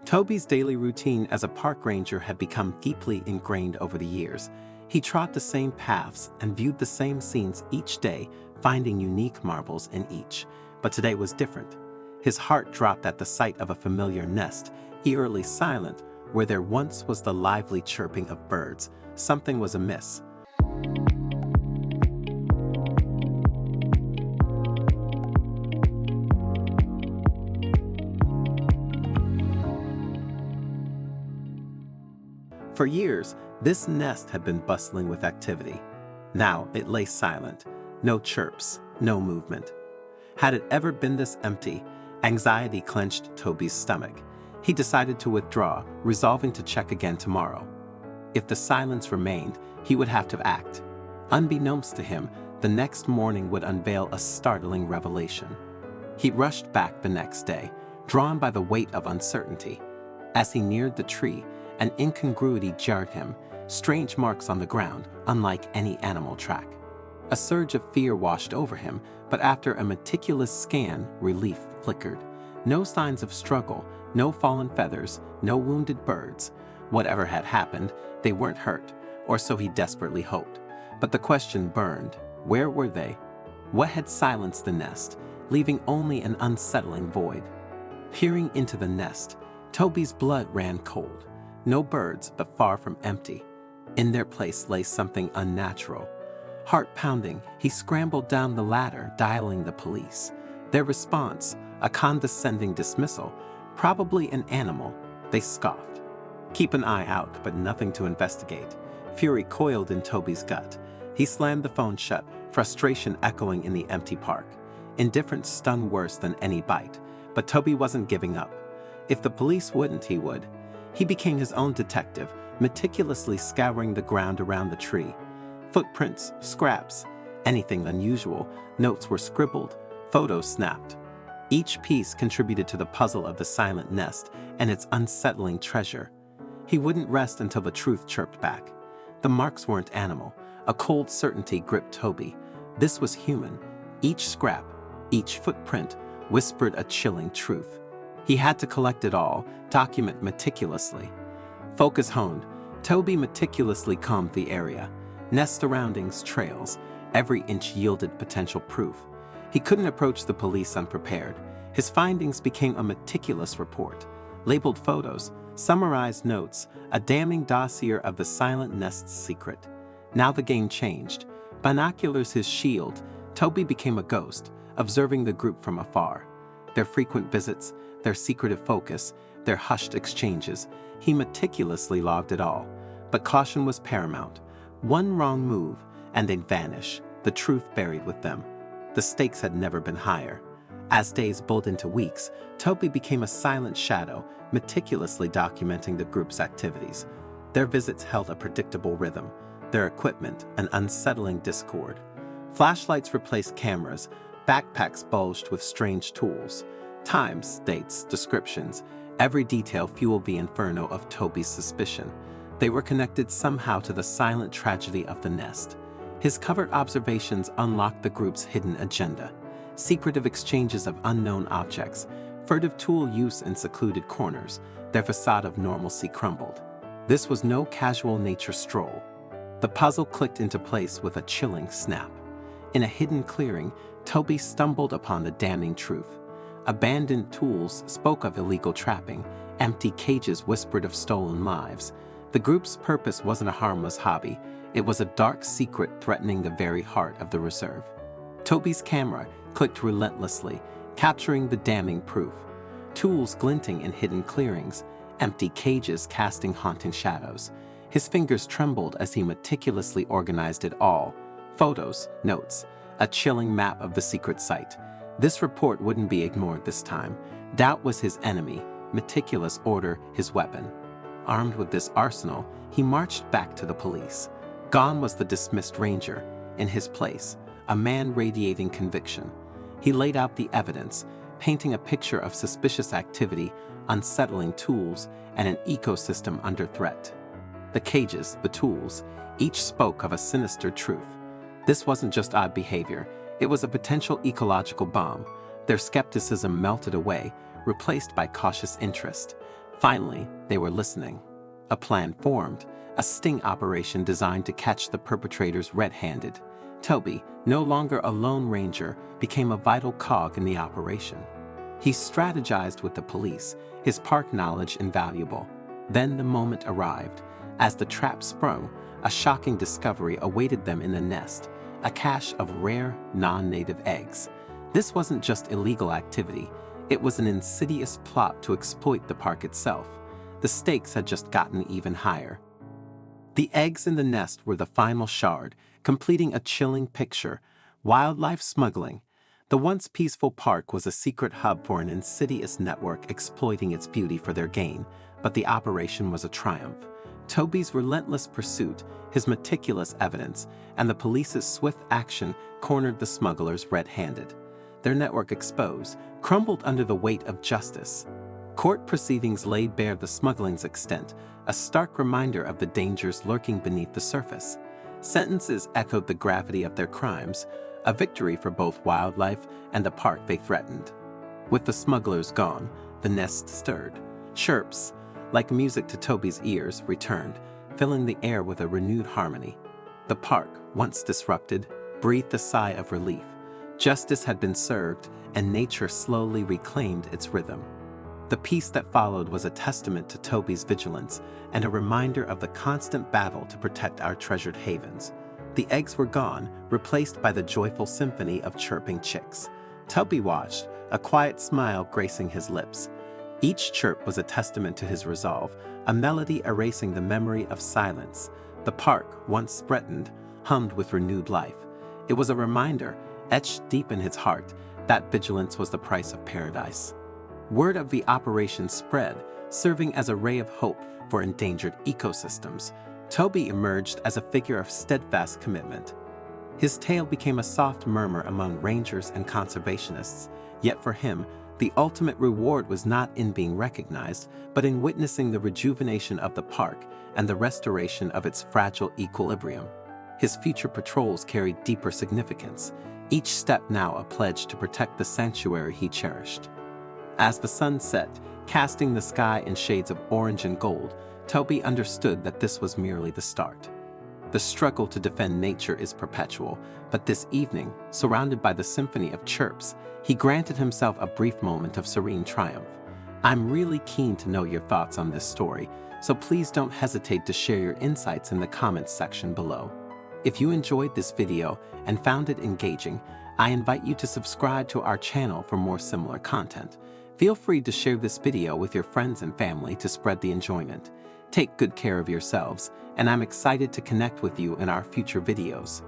Toby's daily routine as a park ranger had become deeply ingrained over the years. He trod the same paths and viewed the same scenes each day, finding unique marvels in each. But today was different. His heart dropped at the sight of a familiar nest, eerily silent, where there once was the lively chirping of birds. Something was amiss. For years, this nest had been bustling with activity. Now it lay silent, no chirps, no movement. Had it ever been this empty? Anxiety clenched Toby's stomach. He decided to withdraw, resolving to check again tomorrow. If the silence remained, he would have to act. Unbeknownst to him, the next morning would unveil a startling revelation. He rushed back the next day, drawn by the weight of uncertainty. As he neared the tree, an incongruity jarred him, strange marks on the ground, unlike any animal track. A surge of fear washed over him, but after a meticulous scan, relief flickered. No signs of struggle, no fallen feathers, no wounded birds. Whatever had happened, they weren't hurt, or so he desperately hoped. But the question burned. Where were they? What had silenced the nest, leaving only an unsettling void? Peering into the nest, Toby's blood ran cold. No birds, but far from empty. In their place lay something unnatural. Heart pounding, he scrambled down the ladder, dialing the police. Their response, a condescending dismissal. Probably an animal, they scoffed. Keep an eye out, but nothing to investigate. Fury coiled in Toby's gut. He slammed the phone shut, frustration echoing in the empty park. Indifference stung worse than any bite, but Toby wasn't giving up. If the police wouldn't, he would. He became his own detective, meticulously scouring the ground around the tree. Footprints, scraps, anything unusual, notes were scribbled, photos snapped. Each piece contributed to the puzzle of the silent nest and its unsettling treasure. He wouldn't rest until the truth chirped back. The marks weren't animal. A cold certainty gripped Toby. This was human. Each scrap, each footprint, whispered a chilling truth. He had to collect it all, document meticulously. Focus honed, Toby meticulously combed the area. Nest surroundings, trails, every inch yielded potential proof. He couldn't approach the police unprepared. His findings became a meticulous report. Labeled photos, summarized notes, a damning dossier of the silent nest's secret. Now the game changed. Binoculars his shield, Toby became a ghost, observing the group from afar. Their frequent visits, their secretive focus, their hushed exchanges, he meticulously logged it all. But caution was paramount. One wrong move, and they'd vanish, the truth buried with them. The stakes had never been higher. As days bulled into weeks, Toby became a silent shadow, meticulously documenting the group's activities. Their visits held a predictable rhythm, their equipment an unsettling discord. Flashlights replaced cameras, backpacks bulged with strange tools. Times, dates, descriptions, every detail fueled the inferno of Toby's suspicion. They were connected somehow to the silent tragedy of the nest. His covert observations unlocked the group's hidden agenda. Secretive exchanges of unknown objects, furtive tool use in secluded corners, their facade of normalcy crumbled. This was no casual nature stroll. The puzzle clicked into place with a chilling snap. In a hidden clearing, Toby stumbled upon the damning truth. Abandoned tools spoke of illegal trapping, empty cages whispered of stolen lives. The group's purpose wasn't a harmless hobby, it was a dark secret threatening the very heart of the reserve. Toby's camera clicked relentlessly, capturing the damning proof. Tools glinting in hidden clearings, empty cages casting haunting shadows. His fingers trembled as he meticulously organized it all. Photos, notes, a chilling map of the secret site. This report wouldn't be ignored this time. Doubt was his enemy, meticulous order his weapon. Armed with this arsenal, he marched back to the police. Gone was the dismissed ranger. In his place, a man radiating conviction. He laid out the evidence, painting a picture of suspicious activity, unsettling tools, and an ecosystem under threat. The cages, the tools, each spoke of a sinister truth. This wasn't just odd behavior, it was a potential ecological bomb. Their skepticism melted away, replaced by cautious interest. Finally, they were listening. A plan formed, a sting operation designed to catch the perpetrators red-handed. Toby, no longer a lone ranger, became a vital cog in the operation. He strategized with the police, his park knowledge invaluable. Then the moment arrived. As the trap sprung, a shocking discovery awaited them in the nest, a cache of rare, non-native eggs. This wasn't just illegal activity, it was an insidious plot to exploit the park itself. The stakes had just gotten even higher. The eggs in the nest were the final shard, completing a chilling picture: wildlife smuggling. The once peaceful park was a secret hub for an insidious network exploiting its beauty for their gain, but the operation was a triumph. Toby's relentless pursuit, his meticulous evidence, and the police's swift action cornered the smugglers red-handed. Their network exposed, crumbled under the weight of justice. Court proceedings laid bare the smuggling's extent, a stark reminder of the dangers lurking beneath the surface. Sentences echoed the gravity of their crimes, a victory for both wildlife and the park they threatened. With the smugglers gone, the nest stirred. Chirps, like music to Toby's ears, returned, filling the air with a renewed harmony. The park, once disrupted, breathed a sigh of relief. Justice had been served, and nature slowly reclaimed its rhythm. The peace that followed was a testament to Toby's vigilance and a reminder of the constant battle to protect our treasured havens. The eggs were gone, replaced by the joyful symphony of chirping chicks. Toby watched, a quiet smile gracing his lips. Each chirp was a testament to his resolve, a melody erasing the memory of silence. The park, once threatened, hummed with renewed life. It was a reminder, etched deep in his heart, that vigilance was the price of paradise. Word of the operation spread, serving as a ray of hope for endangered ecosystems. Toby emerged as a figure of steadfast commitment. His tale became a soft murmur among rangers and conservationists, yet for him, the ultimate reward was not in being recognized, but in witnessing the rejuvenation of the park and the restoration of its fragile equilibrium. His future patrols carried deeper significance, each step now a pledge to protect the sanctuary he cherished. As the sun set, casting the sky in shades of orange and gold, Toby understood that this was merely the start. The struggle to defend nature is perpetual, but this evening, surrounded by the symphony of chirps, he granted himself a brief moment of serene triumph. I'm really keen to know your thoughts on this story, so please don't hesitate to share your insights in the comments section below. If you enjoyed this video and found it engaging, I invite you to subscribe to our channel for more similar content. Feel free to share this video with your friends and family to spread the enjoyment. Take good care of yourselves, and I'm excited to connect with you in our future videos.